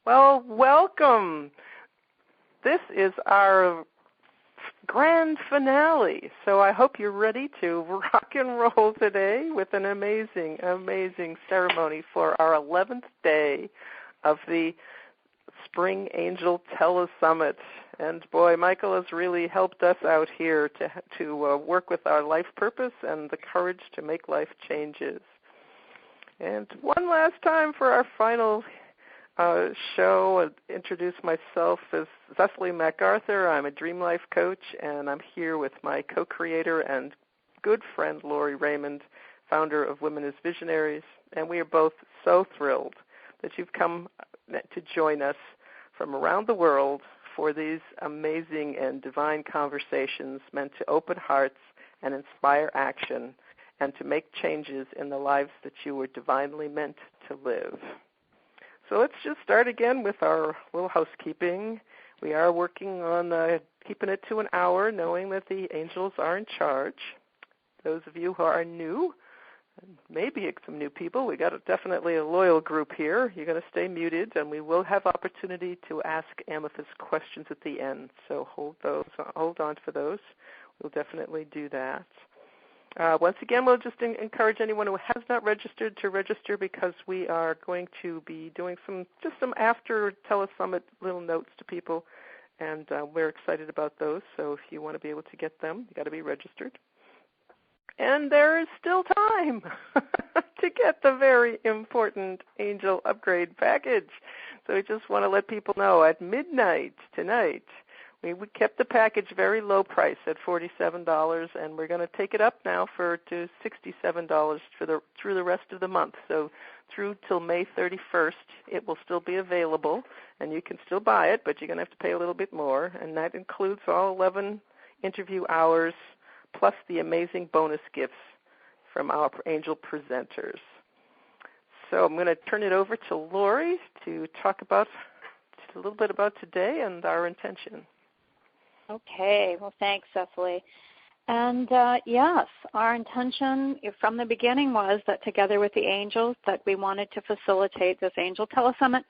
Well, welcome. This is our grand finale, so I hope you're ready to rock and roll today with an amazing, amazing ceremony for our 11th day of the Spring Angel Telesummit. And boy, Michael has really helped us out here to work with our life purpose and the courage to make life changes. And one last time for our final show, I'll introduce myself as Cecily MacArthur. I'm a Dream Life coach, and I'm here with my co-creator and good friend, Lori Raymond, founder of Women as Visionaries. And we are both so thrilled that you've come to join us from around the world for these amazing and divine conversations meant to open hearts and inspire action and to make changes in the lives that you were divinely meant to live. So let's just start again with our little housekeeping. We are working on keeping it to an hour, knowing that the angels are in charge. Those of you who are new, maybe some new people, we got definitely a loyal group here. You're going to stay muted, and we will have opportunity to ask Amethyst questions at the end. So hold on for those. We'll definitely do that. Once again, we'll just encourage anyone who has not registered to register, because we are going to be doing some after Telesummit little notes to people, and we're excited about those. So if you want to be able to get them, you got to be registered. And there is still time to get the very important Angel Upgrade package. So we just want to let people know at midnight tonight, we kept the package very low price at $47, and we're going to take it up now to $67 through the rest of the month. So through till May 31st, it will still be available, and you can still buy it, but you're going to have to pay a little bit more, and that includes all 11 interview hours plus the amazing bonus gifts from our angel presenters. So I'm going to turn it over to Lori to talk about a little bit about today and our intention. Okay. Well, thanks, Cecily. And yes, our intention from the beginning was that together with the angels that we wanted to facilitate this Angel Telesummit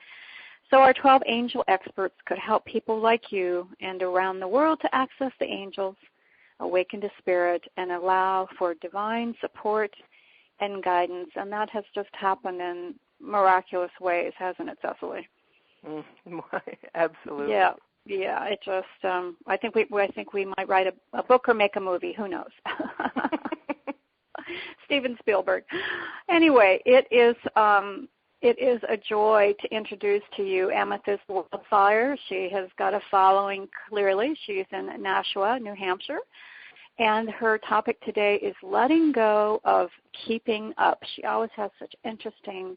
so our 12 angel experts could help people like you and around the world to access the angels, awaken to spirit, and allow for divine support and guidance. And that has just happened in miraculous ways, hasn't it, Cecily? Absolutely. Yeah. It just I think we might write a book or make a movie. Who knows? Steven Spielberg. Anyway, it is a joy to introduce to you Amethyst Wyldfyre. She has got a following clearly. She's in Nashua, New Hampshire. And her topic today is letting go of keeping up. She always has such interesting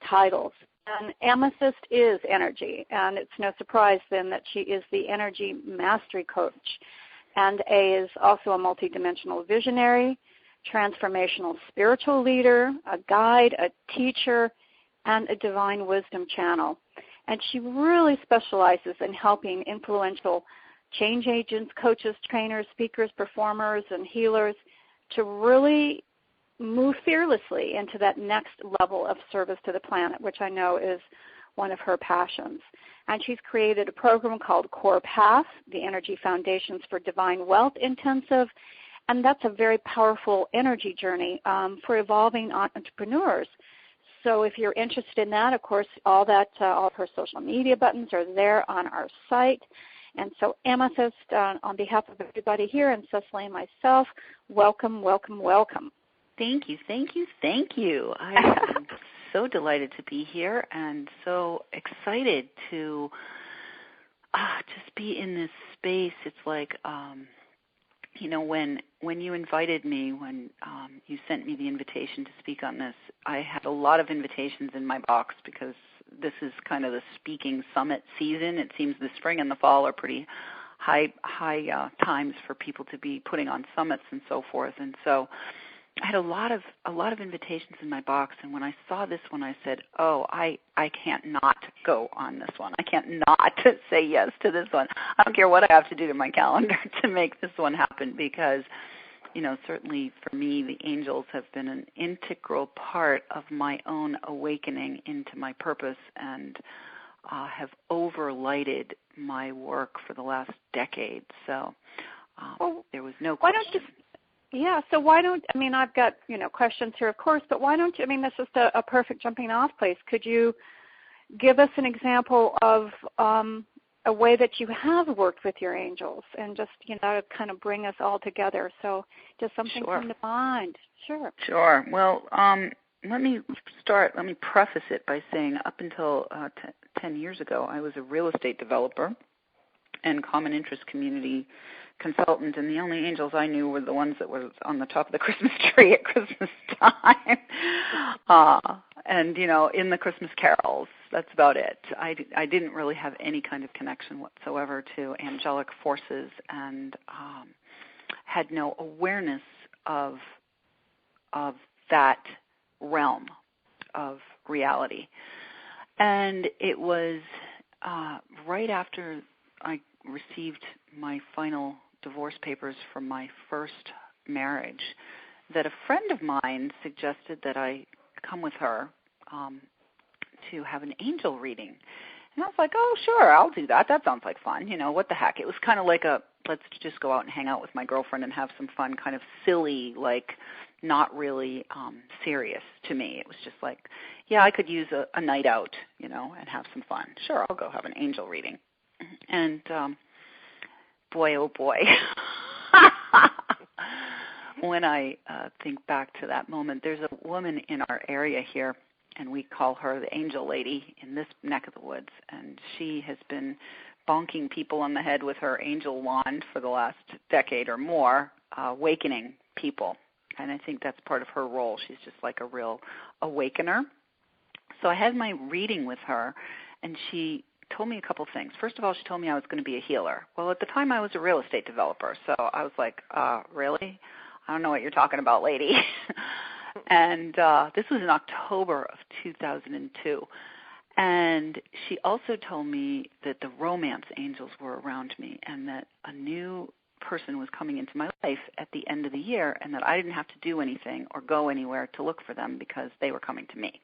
titles. And Amethyst is energy, and it's no surprise then that she is the energy mastery coach. And is also a multidimensional visionary, transformational spiritual leader, a guide, a teacher, and a divine wisdom channel. And she really specializes in helping influential change agents, coaches, trainers, speakers, performers, and healers to really move fearlessly into that next level of service to the planet, which I know is one of her passions. And she's created a program called Core Path, the Energy Foundations for Divine Wealth Intensive, and that's a very powerful energy journey for evolving entrepreneurs. So if you're interested in that, of course, all of her social media buttons are there on our site. And so Amethyst, on behalf of everybody here and Cecily and myself, welcome, welcome, welcome. Thank you. I am so delighted to be here and so excited to just be in this space. It's like, when you invited me, when you sent me the invitation to speak on this, I had a lot of invitations in my box because this is kind of the speaking summit season. It seems the spring and the fall are pretty high times for people to be putting on summits and so forth. And so I had a lot of invitations in my box, and when I saw this one, I said, "Oh, I can't not go on this one. I can't not say yes to this one. I don't care what I have to do to my calendar to make this one happen," because, certainly for me, the angels have been an integral part of my own awakening into my purpose and have overlighted my work for the last decade. So there was no question. I've got, questions here, of course, but why don't you, this is a perfect jumping off place. Could you give us an example of a way that you have worked with your angels and just, to kind of bring us all together? So does something come to mind? Sure. Well, let me preface it by saying up until 10 years ago, I was a real estate developer and common interest community consultant, and the only angels I knew were the ones that were on the top of the Christmas tree at Christmas time, and in the Christmas carols. That's about it. I didn't really have any kind of connection whatsoever to angelic forces, and had no awareness of that realm of reality. And it was right after I received my final divorce papers from my first marriage that a friend of mine suggested that I come with her to have an angel reading. And I was like, oh, sure, I'll do that. That sounds like fun. What the heck? It was kind of like let's just go out and hang out with my girlfriend and have some fun, kind of silly, like not really serious to me. It was just like, yeah, I could use a night out, and have some fun. Sure, I'll go have an angel reading. And boy, oh boy, when I think back to that moment, there's a woman in our area here, and we call her the Angel Lady in this neck of the woods, and she has been bonking people on the head with her angel wand for the last decade or more, awakening people. And I think that's part of her role. She's just like a real awakener. So I had my reading with her, and she told me a couple things. First of all, she told me I was going to be a healer. Well, at the time, I was a real estate developer, so I was like, really? I don't know what you're talking about, lady. And this was in October of 2002. And she also told me that the romance angels were around me and that a new person was coming into my life at the end of the year and that I didn't have to do anything or go anywhere to look for them because they were coming to me.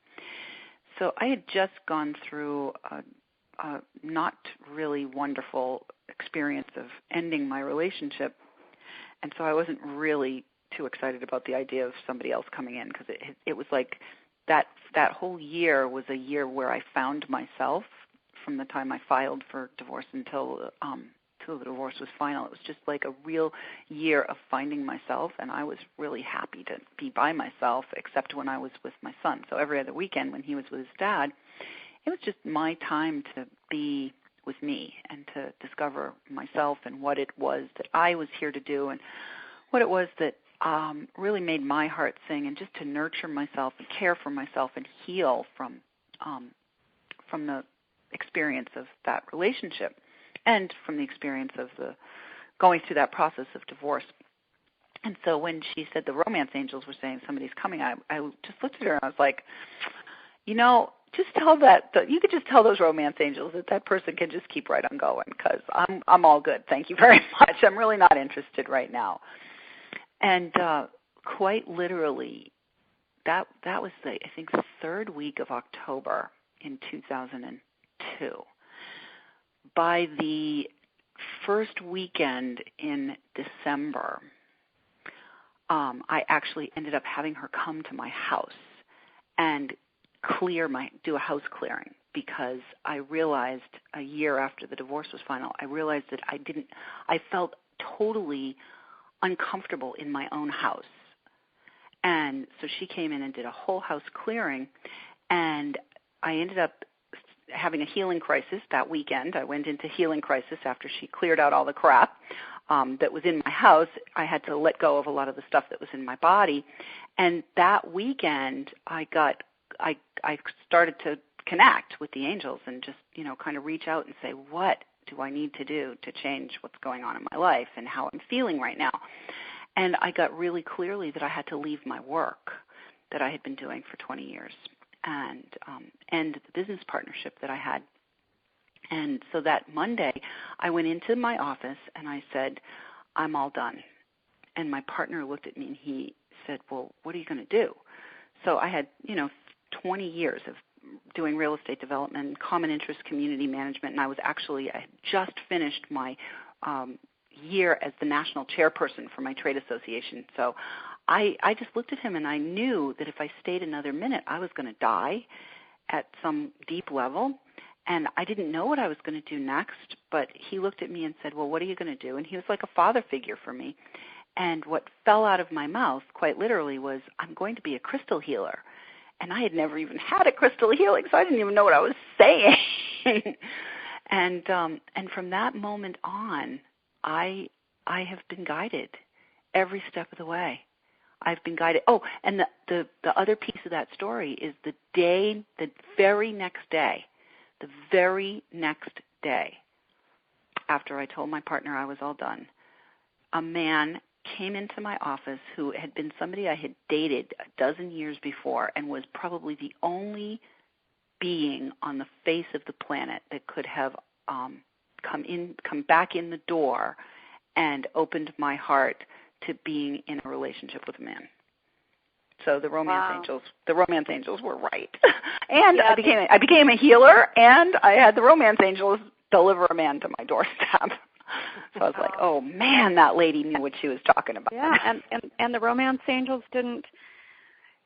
So I had just gone through a not really wonderful experience of ending my relationship, and so I wasn't really too excited about the idea of somebody else coming in because it was like that whole year was a year where I found myself from the time I filed for divorce until the divorce was final. It was just like a real year of finding myself, and I was really happy to be by myself except when I was with my son. So every other weekend when he was with his dad, it was just my time to be with me and to discover myself and what it was that I was here to do and what it was that really made my heart sing, and just to nurture myself and care for myself and heal from the experience of that relationship and from the experience of going through that process of divorce. And so when she said the romance angels were saying somebody's coming, I just looked at her and I was like, just tell you could just tell those romance angels that person can just keep right on going because I'm all good. Thank you very much. I'm really not interested right now. And quite literally, that was the third week of October in 2002. By the first weekend in December, I actually ended up having her come to my house and do a house clearing because I realized a year after the divorce was final, I realized that I felt totally uncomfortable in my own house. And so she came in and did a whole house clearing, and I ended up having a healing crisis that weekend. I went into healing crisis after she cleared out all the crap that was in my house. I had to let go of a lot of the stuff that was in my body. And that weekend, I started to connect with the angels and just, kind of reach out and say, what do I need to do to change what's going on in my life and how I'm feeling right now? And I got really clearly that I had to leave my work that I had been doing for 20 years and end the business partnership that I had. And so that Monday, I went into my office and I said, I'm all done. And my partner looked at me and he said, well, what are you going to do? So I had, 20 years of doing real estate development, common interest community management, and I had just finished my year as the national chairperson for my trade association. So I just looked at him and I knew that if I stayed another minute, I was going to die at some deep level. And I didn't know what I was going to do next, but he looked at me and said, well, what are you going to do? And he was like a father figure for me. And what fell out of my mouth, quite literally, was, I'm going to be a crystal healer. And I had never even had a crystal healing, so I didn't even know what I was saying. And from that moment on, I have been guided every step of the way. I've been guided. Oh, and the other piece of that story is the very next day, after I told my partner I was all done, a man came into my office who had been somebody I had dated a dozen years before and was probably the only being on the face of the planet that could have come back in the door and opened my heart to being in a relationship with a man. So the romance angels were right. And I became a healer, and I had the romance angels deliver a man to my doorstep. So I was like, oh man, that lady knew what she was talking about. Yeah, and the romance angels didn't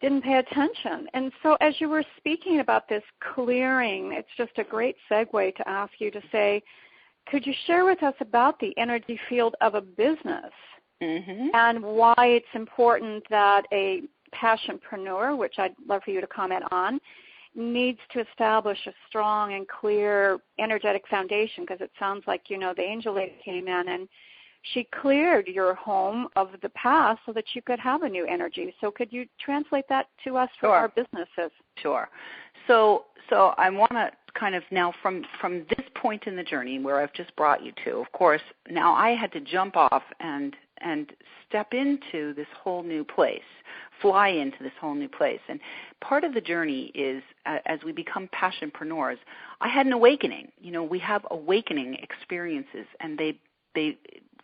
pay attention. And so as you were speaking about this clearing, it's just a great segue to ask you to say, could you share with us about the energy field of a business and why it's important that a passionpreneur, which I'd love for you to comment on, needs to establish a strong and clear energetic foundation, because it sounds like, the angel lady came in and she cleared your home of the past so that you could have a new energy. So could you translate that to us for our businesses? Sure. So I want to kind of now from this point in the journey where I've just brought you to, of course, now I had to jump off and step into this whole new place, fly into this whole new place. And part of the journey is, as we become passionpreneurs, I had an awakening. We have awakening experiences, and they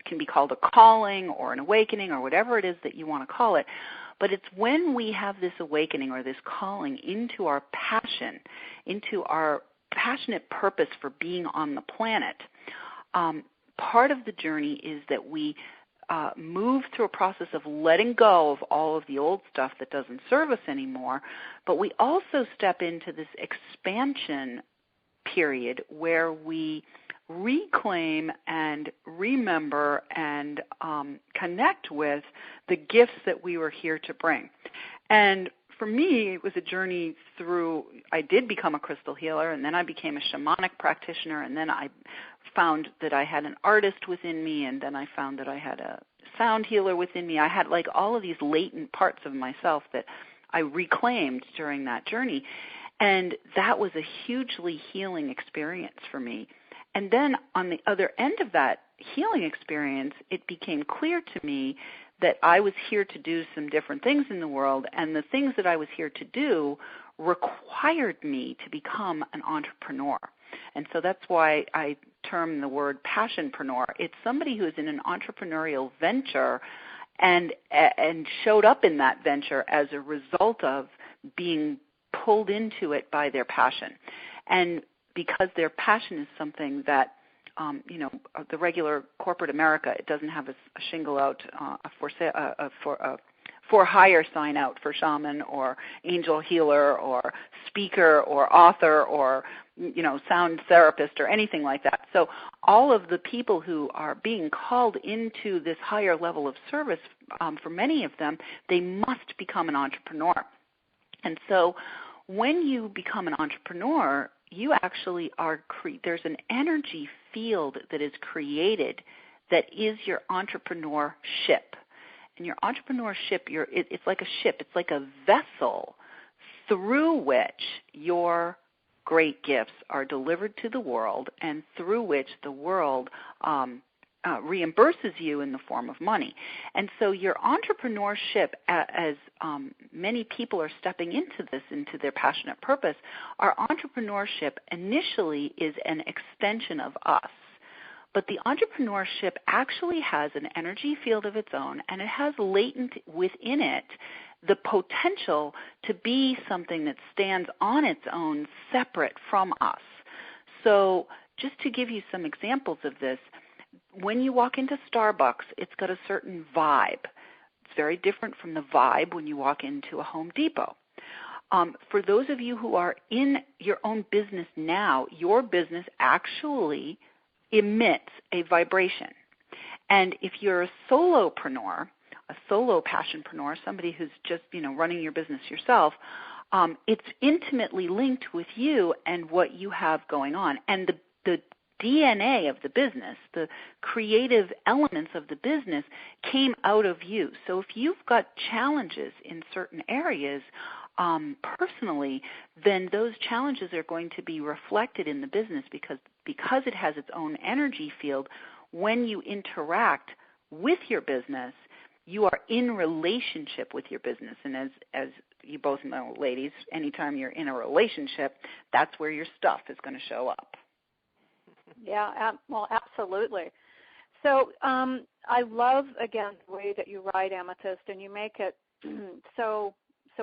can be called a calling or an awakening or whatever it is that you want to call it. But it's when we have this awakening or this calling into our passion, into our passionate purpose for being on the planet, part of the journey is that we move through a process of letting go of all of the old stuff that doesn't serve us anymore, but we also step into this expansion period where we reclaim and remember and connect with the gifts that we were here to bring. And for me, it was a journey through, I did become a crystal healer, and then I became a shamanic practitioner, and then I found that I had an artist within me, and then I found that I had a sound healer within me. I had like all of these latent parts of myself that I reclaimed during that journey, and that was a hugely healing experience for me. And then on the other end of that healing experience, it became clear to me that I was here to do some different things in the world, and the things that I was here to do required me to become an entrepreneur. And so that's why I term the word passionpreneur. It's somebody who's in an entrepreneurial venture and showed up in that venture as a result of being pulled into it by their passion. And because their passion is something that, the regular corporate America, it doesn't have a shingle out for hire sign out for shaman or angel healer or speaker or author or, sound therapist or anything like that. So all of the people who are being called into this higher level of service, for many of them, they must become an entrepreneur. And so when you become an entrepreneur, you actually are there's an energy field that is created that is your entrepreneurship. And your entrepreneurship, it's like a ship. It's like a vessel through which your great gifts are delivered to the world and through which the world reimburses you in the form of money. And so your entrepreneurship, as many people are stepping into their passionate purpose, our entrepreneurship initially is an extension of us. But the entrepreneurship actually has an energy field of its own, and it has latent within it the potential to be something that stands on its own separate from us. So just to give you some examples of this, when you walk into Starbucks, it's got a certain vibe. It's very different from the vibe when you walk into a Home Depot. For those of you who are in your own business now, your business actually emits a vibration. And if you're a solopreneur, a solo passionpreneur, somebody who's just, running your business yourself, it's intimately linked with you and what you have going on. And the DNA of the business, the creative elements of the business came out of you. So if you've got challenges in certain areas personally, then those challenges are going to be reflected in the business because it has its own energy field. When you interact with your business, you are in relationship with your business. And as you both know, ladies, anytime you're in a relationship, that's where your stuff is going to show up. Yeah, well, absolutely. So I love, again, the way that you write, Amethyst, and you make it so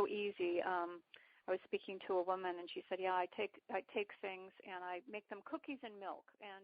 easy. I was speaking to a woman, and she said, "Yeah, I take things and I make them cookies and milk." And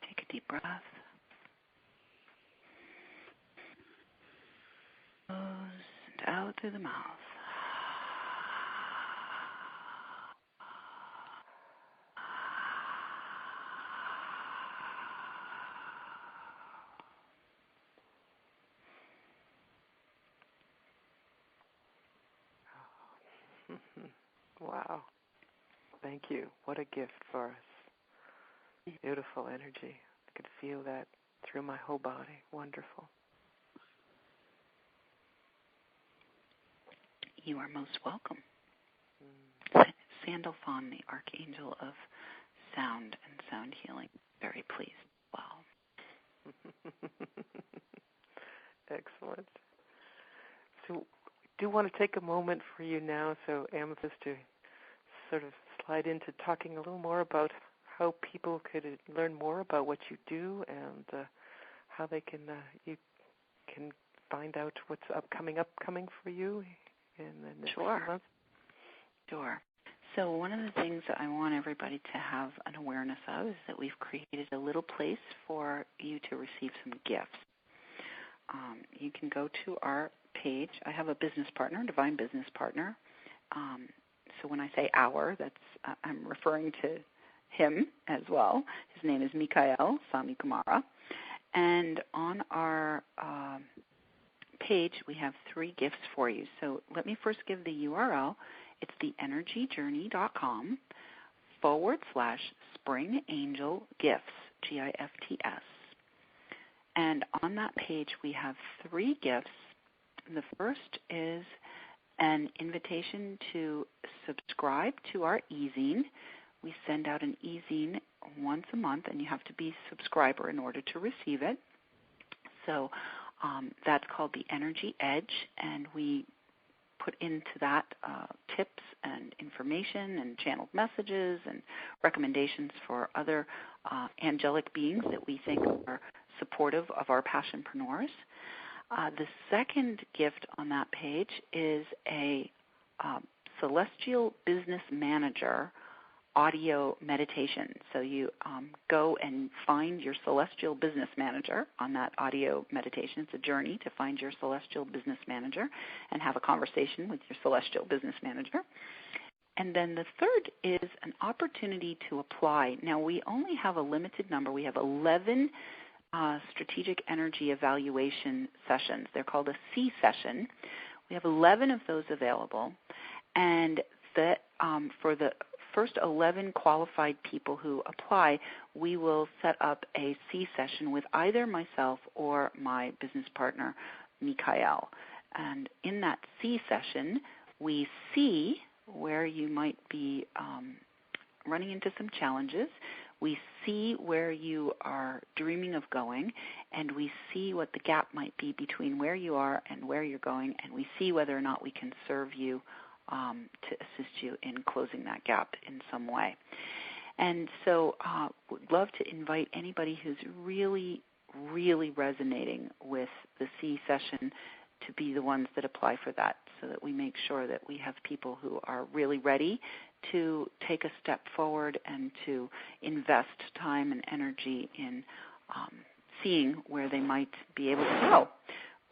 Take a deep breath. Nose and out through the mouth. Wow. Thank you. What a gift for us. Beautiful energy. I could feel that through my whole body. Wonderful. You are most welcome. Sandalphon, the Archangel of Sound and Sound Healing, very pleased. Wow. Excellent. So I do want to take a moment for you now, so Amethyst, to sort of slide into talking a little more about how people could learn more about what you do and how they can you can find out what's upcoming for you in the next few months. Sure. So one of the things that I want everybody to have an awareness of is that we've created a little place for you to receive some gifts. You can go to our page. I have a business partner, Divine Business Partner. So when I say our, that's I'm referring to him as well. His name is Mikhail Sami Kumara. And on our page, we have 3 gifts for you. So let me first give the URL. It's theenergyjourney.com /Spring Angel Gifts, GIFTS. And on that page, we have 3 gifts. The first is an invitation to subscribe to our e-zine. We send out an e-zine once a month, and you have to be a subscriber in order to receive it. So that's called the Energy Edge, and we put into that tips and information and channeled messages and recommendations for other angelic beings that we think are supportive of our passionpreneurs. The second gift on that page is a Celestial Business Manager audio meditation. So you go and find your Celestial Business Manager on that audio meditation. It's a journey to find your Celestial Business Manager and have a conversation with your Celestial Business Manager. And then the third is an opportunity to apply. Now, we only have a limited number. We have 11 strategic energy evaluation sessions. They're called a C session. We have 11 of those available. And for the first 11 qualified people who apply, we will set up a C session with either myself or my business partner, Mikhail. And in that C session, we see where you might be running into some challenges. We see where you are dreaming of going, and we see what the gap might be between where you are and where you're going, and we see whether or not we can serve you to assist you in closing that gap in some way. And so would love to invite anybody who's really, really resonating with the C session to be the ones that apply for that, so that we make sure that we have people who are really ready to take a step forward and to invest time and energy in seeing where they might be able to go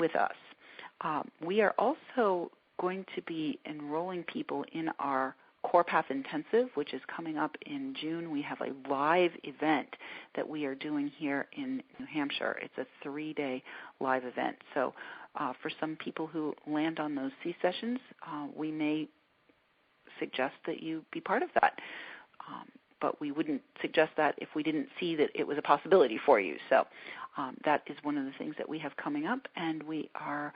with us. We are also going to be enrolling people in our Core Path Intensive, which is coming up in June. We have a live event that we are doing here in New Hampshire. It's a 3-day live event. So for some people who land on those C sessions, we may suggest that you be part of that. But we wouldn't suggest that if we didn't see that it was a possibility for you. So that is one of the things that we have coming up. And we are,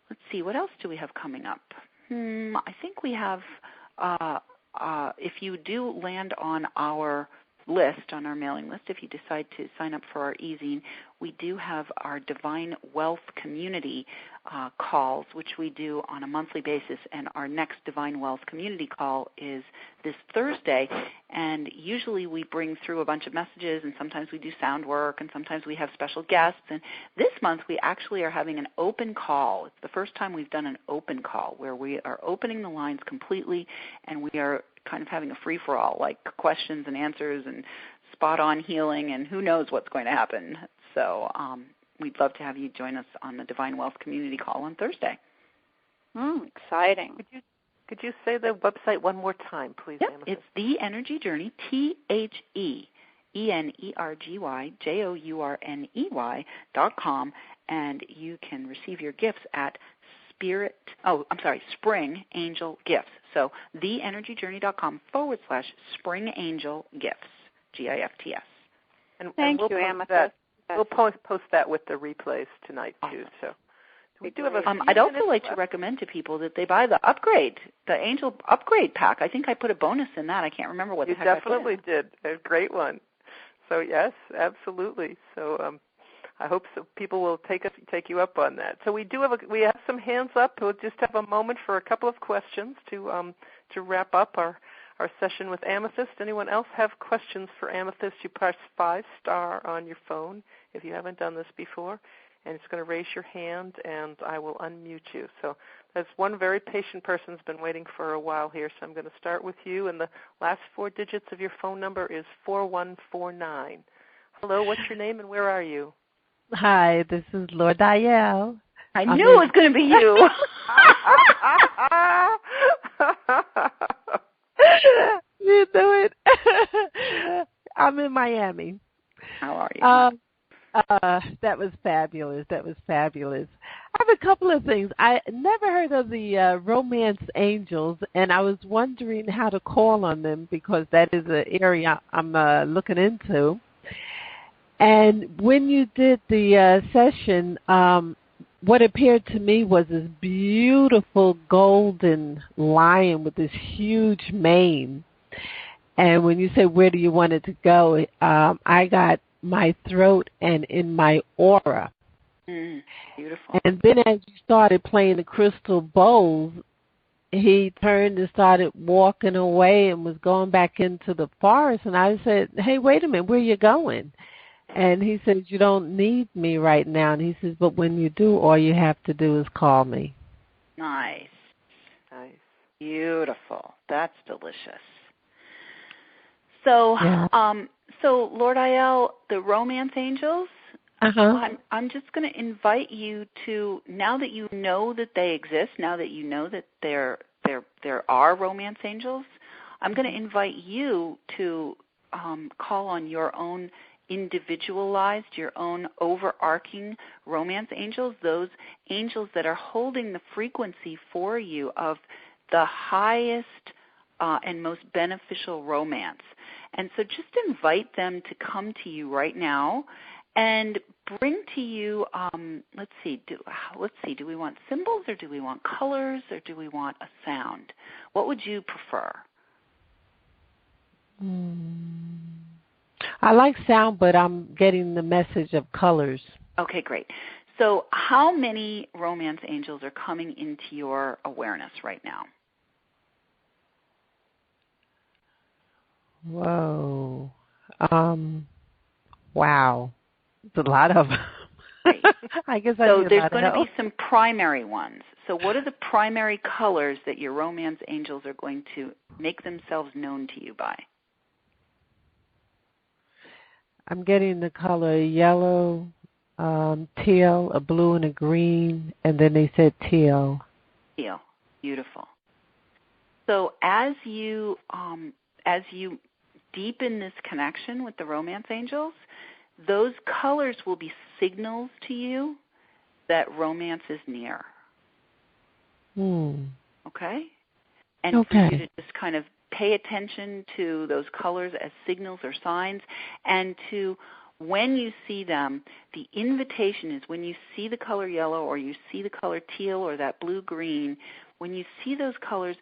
let's see, what else do we have coming up? I think we have, if you do land on our list, on our mailing list, if you decide to sign up for our e-zine, we do have our Divine Wealth Community calls, which we do on a monthly basis, and our next Divine Wealth Community call is this Thursday, and usually we bring through a bunch of messages, and sometimes we do sound work, and sometimes we have special guests, and this month we actually are having an open call. It's the first time we've done an open call where we are opening the lines completely, and we are kind of having a free-for-all, like questions and answers and spot-on healing, and who knows what's going to happen. So we'd love to have you join us on the Divine Wealth Community Call on Thursday. Exciting. Could you say the website one more time, please? Yep, it's The Energy Journey, TheEnergyJourney.com, and you can receive your gifts at Spring Angel Gifts. So theenergyjourney.com/Spring Angel Gifts, GIFTS. Thank we'll you, post Amethyst. that. We'll post that with the replays tonight too. So we do have a few I'd also minutes like left. to recommend to people that they buy the upgrade, the Angel Upgrade Pack. I think I put a bonus in that. I can't remember what the heck I put in. You definitely did. A great one. So yes, absolutely. So I hope so. People will take you up on that. So we have some hands up. We'll just have a moment for a couple of questions to wrap up our session with Amethyst. Anyone else have questions for Amethyst? You press 5* on your phone if you haven't done this before, and it's going to raise your hand, and I will unmute you. So there's one very patient person who's been waiting for a while here, so I'm going to start with you, and the last 4 digits of your phone number is 4149. Hello, what's your name, and where are you? Hi, this is Lord Dial. I knew it was going to be you. You knew it. I'm in Miami. How are you? That was fabulous. I have a couple of things. I never heard of the romance angels, and I was wondering how to call on them because that is an area I'm looking into. And when you did the session, what appeared to me was this beautiful golden lion with this huge mane. And when you said, where do you want it to go, I got my throat and in my aura. Beautiful. And then as you started playing the crystal bowls, he turned and started walking away and was going back into the forest. And I said, hey, wait a minute, where are you going? And he said, you don't need me right now. And he says, but when you do, all you have to do is call me. Nice. Beautiful. That's delicious. So, yeah. So Lord Ayel, the romance angels, I'm just going to invite you to, now that you know that they exist, now that you know that there are romance angels, I'm going to invite you to call on your own individualized, your own overarching romance angels, those angels that are holding the frequency for you of the highest and most beneficial romance. And so just invite them to come to you right now and bring to you, let's see, do we want symbols or do we want colors or do we want a sound? What would you prefer? I like sound, but I'm getting the message of colors. Okay, great. So how many romance angels are coming into your awareness right now? Whoa. Wow. It's a lot of them. I guess so there's going to be some primary ones. So what are the primary colors that your romance angels are going to make themselves known to you by? I'm getting the color yellow, teal, a blue, and a green, and then they said teal. Teal. Beautiful. So as you deepen this connection with the romance angels, those colors will be signals to you that romance is near. Okay? And for you to just kind of pay attention to those colors as signals or signs, and to, when you see them, the invitation is when you see the color yellow or you see the color teal or that blue-green, when you see those colors,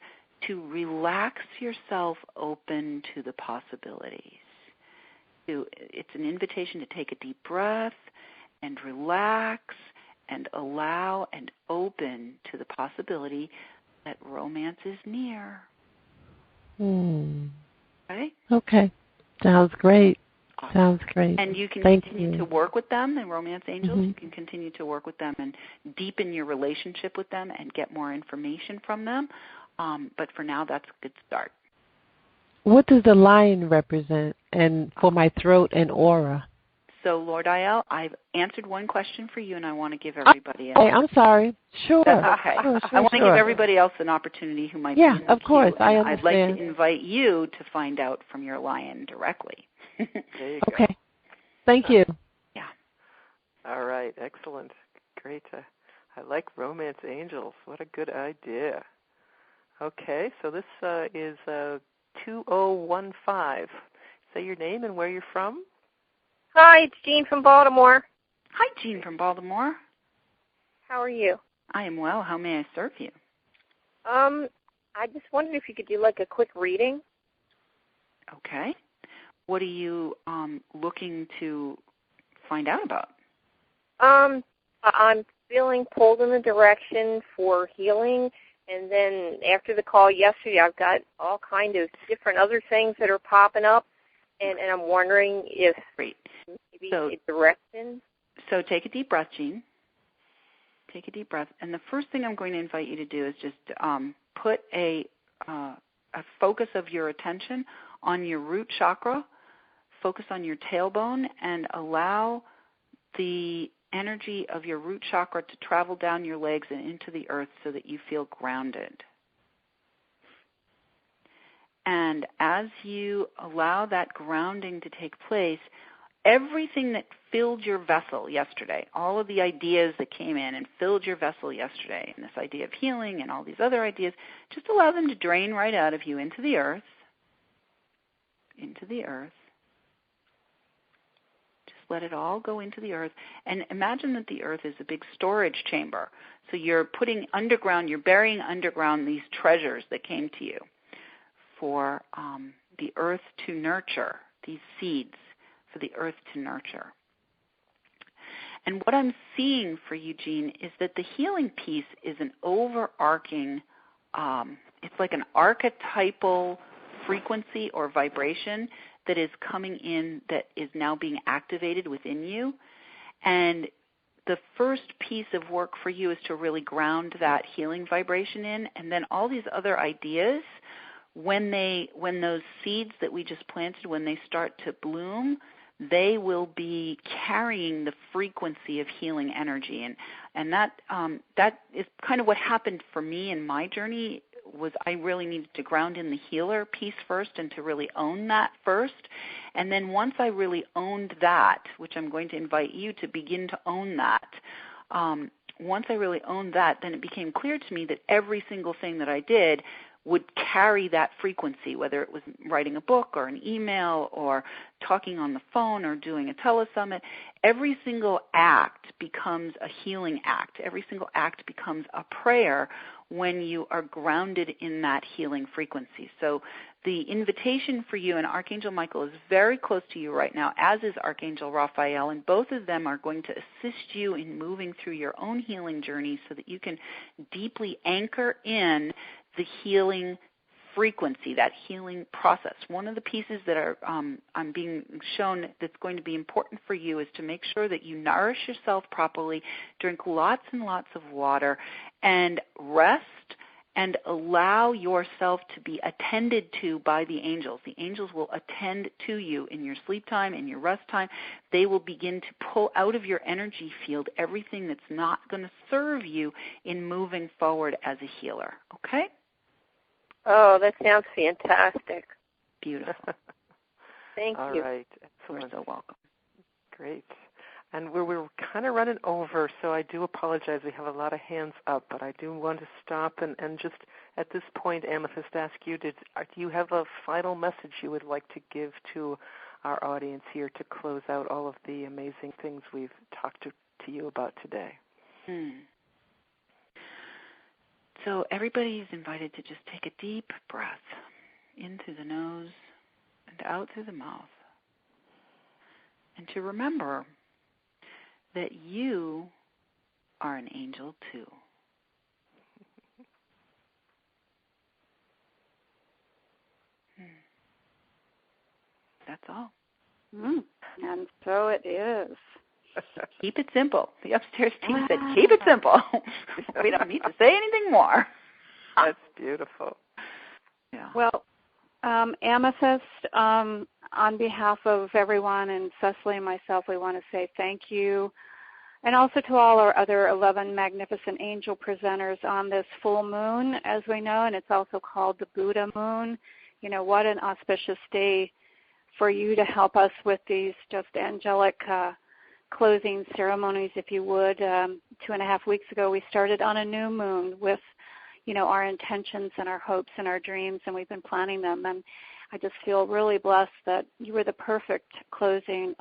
to relax yourself open to the possibilities. It's an invitation to take a deep breath and relax and allow and open to the possibility that romance is near. Okay? Okay. Sounds great. Awesome. Sounds great. And you can continue to work with them, the romance angels. You can continue to work with them and deepen your relationship with them and get more information from them. But for now, that's a good start. What does the lion represent, and for my throat and aura? So, Lord Ayel, I've answered one question for you, and I want to give everybody else. I'm sorry. Sure. That's okay. I want to give everybody else an opportunity who might be in the of course. queue, I understand. I'd like to invite you to find out from your lion directly. There you go. Okay. Thank you. Yeah. All right. Excellent. Great. I like romance angels. What a good idea. Okay, so this is 2015. Say your name and where you're from. Hi, it's Jean from Baltimore. Hi, Jean from Baltimore. How are you? I am well. How may I serve you? I just wondered if you could do like a quick reading. Okay. What are you looking to find out about? I'm feeling pulled in the direction for healing, and then after the call yesterday, I've got all kind of different other things that are popping up, and I'm wondering if maybe a direction. So take a deep breath, Jean. Take a deep breath. And the first thing I'm going to invite you to do is just put a focus of your attention on your root chakra, focus on your tailbone, and allow the energy of your root chakra to travel down your legs and into the earth so that you feel grounded. And as you allow that grounding to take place, everything that filled your vessel yesterday, all of the ideas that came in and filled your vessel yesterday, and this idea of healing and all these other ideas, just allow them to drain right out of you into the earth. Into the earth. Just let it all go into the earth. And imagine that the earth is a big storage chamber. So you're putting underground, you're burying underground these treasures that came to you for the earth to nurture, these seeds for the earth to nurture. And what I'm seeing for you, Jean, is that the healing piece is an overarching, it's like an archetypal frequency or vibration that is coming in that is now being activated within you. And the first piece of work for you is to really ground that healing vibration in, and then all these other ideas, when those seeds that we just planted, when they start to bloom, they will be carrying the frequency of healing energy. And that is kind of what happened for me in my journey. Was I really needed to ground in the healer piece first and to really own that first. And then once I really owned that, which I'm going to invite you to begin to own that, once I really owned that, then it became clear to me that every single thing that I did would carry that frequency, whether it was writing a book or an email or talking on the phone or doing a telesummit. Every single act becomes a healing act. Every single act becomes a prayer when you are grounded in that healing frequency. So the invitation for you, and Archangel Michael is very close to you right now, as is Archangel Raphael, and both of them are going to assist you in moving through your own healing journey so that you can deeply anchor in the healing frequency, that healing process. One of the pieces that I'm being shown that's going to be important for you is to make sure that you nourish yourself properly, drink lots and lots of water, and rest and allow yourself to be attended to by the angels. The angels will attend to you in your sleep time, in your rest time. They will begin to pull out of your energy field everything that's not going to serve you in moving forward as a healer. Okay? Oh, that sounds fantastic. Beautiful. Thank you. All right. You're so welcome. Great. And we're kind of running over, so I do apologize. We have a lot of hands up, but I do want to stop and just at this point, Amethyst, ask you, do you have a final message you would like to give to our audience here to close out all of the amazing things we've talked to you about today? So everybody is invited to just take a deep breath in through the nose and out through the mouth. And to remember that you are an angel too. That's all. And so it is. Keep it simple. The upstairs team said, keep it simple. We don't need to say anything more. That's beautiful. Yeah. Well, Amethyst, on behalf of everyone and Cecily and myself, we want to say thank you. And also to all our other 11 magnificent angel presenters on this full moon, as we know, and it's also called the Buddha moon. You know, what an auspicious day for you to help us with these just angelic closing ceremonies, if you would, 2.5 weeks ago, we started on a new moon with, our intentions and our hopes and our dreams, and we've been planning them. And I just feel really blessed that you were the perfect closing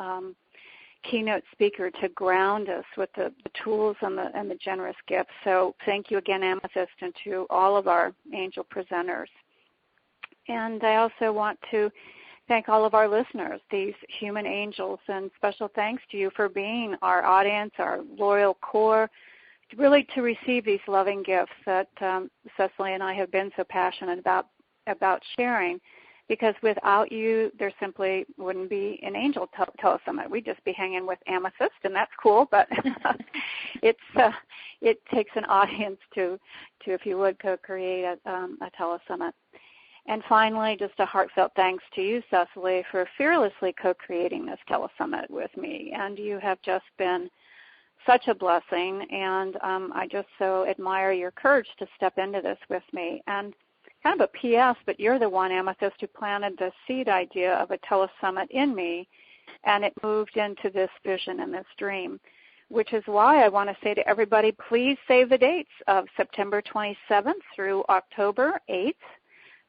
keynote speaker to ground us with the tools and the generous gifts. So thank you again, Amethyst, and to all of our angel presenters. And I also want to thank all of our listeners, these human angels, and special thanks to you for being our audience, our loyal core, really to receive these loving gifts that Cecily and I have been so passionate about sharing, because without you, there simply wouldn't be an angel telesummit. We'd just be hanging with Amethyst, and that's cool, but it takes an audience to, if you would, co-create a telesummit. And finally, just a heartfelt thanks to you, Cecily, for fearlessly co-creating this telesummit with me. And you have just been such a blessing, and I just so admire your courage to step into this with me. And kind of a P.S., but you're the one, Amethyst, who planted the seed idea of a telesummit in me, and it moved into this vision and this dream, which is why I want to say to everybody, please save the dates of September 27th through October 8th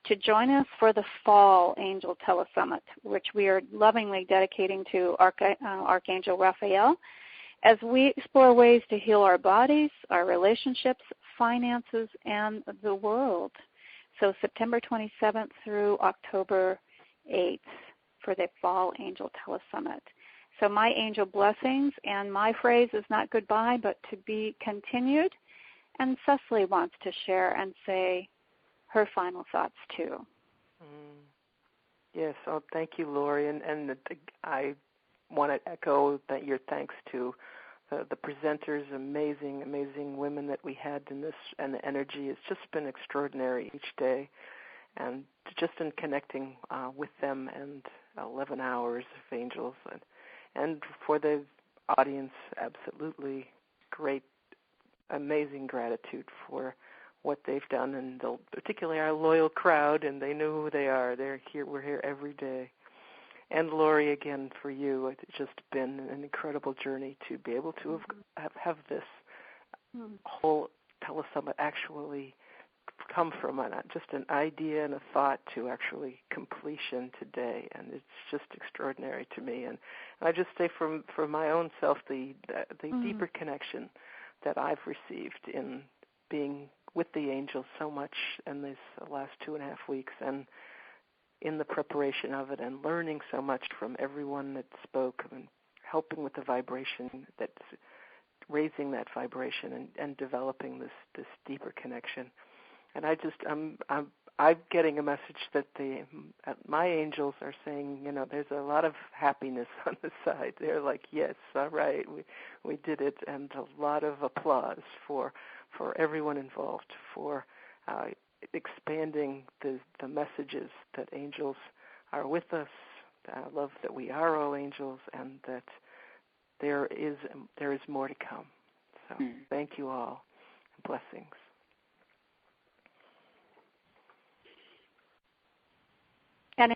to join us for the Fall Angel Telesummit, which we are lovingly dedicating to Archangel Raphael, as we explore ways to heal our bodies, our relationships, finances, and the world. So September 27th through October 8th for the Fall Angel Telesummit. So my angel blessings, and my phrase is not goodbye, but to be continued. And Cecily wants to share and say her final thoughts too. Yes, thank you, Lori. And I want to echo that your thanks to the presenters, amazing women that we had in this, and the energy has just been extraordinary each day. And just in connecting with them, and 11 hours of angels. And for the audience, absolutely great, amazing gratitude for what they've done, and particularly our loyal crowd, and they know who they are. They're here. We're here every day. And Lori, again, for you, it's just been an incredible journey to be able to have this whole telesummit actually come from just an idea and a thought to actually completion today, and it's just extraordinary to me. And I just say, for my own self, the deeper connection that I've received in being with the angels so much in these last 2.5 weeks, and in the preparation of it, and learning so much from everyone that spoke, and helping with the vibration, that's raising that vibration and developing this deeper connection. And I'm getting a message that my angels are saying, there's a lot of happiness on the side. They're like, yes, all right, we did it, and a lot of applause for everyone involved, for expanding the messages that angels are with us. I love that we are all angels, and that there is more to come. So thank you all. Blessings. And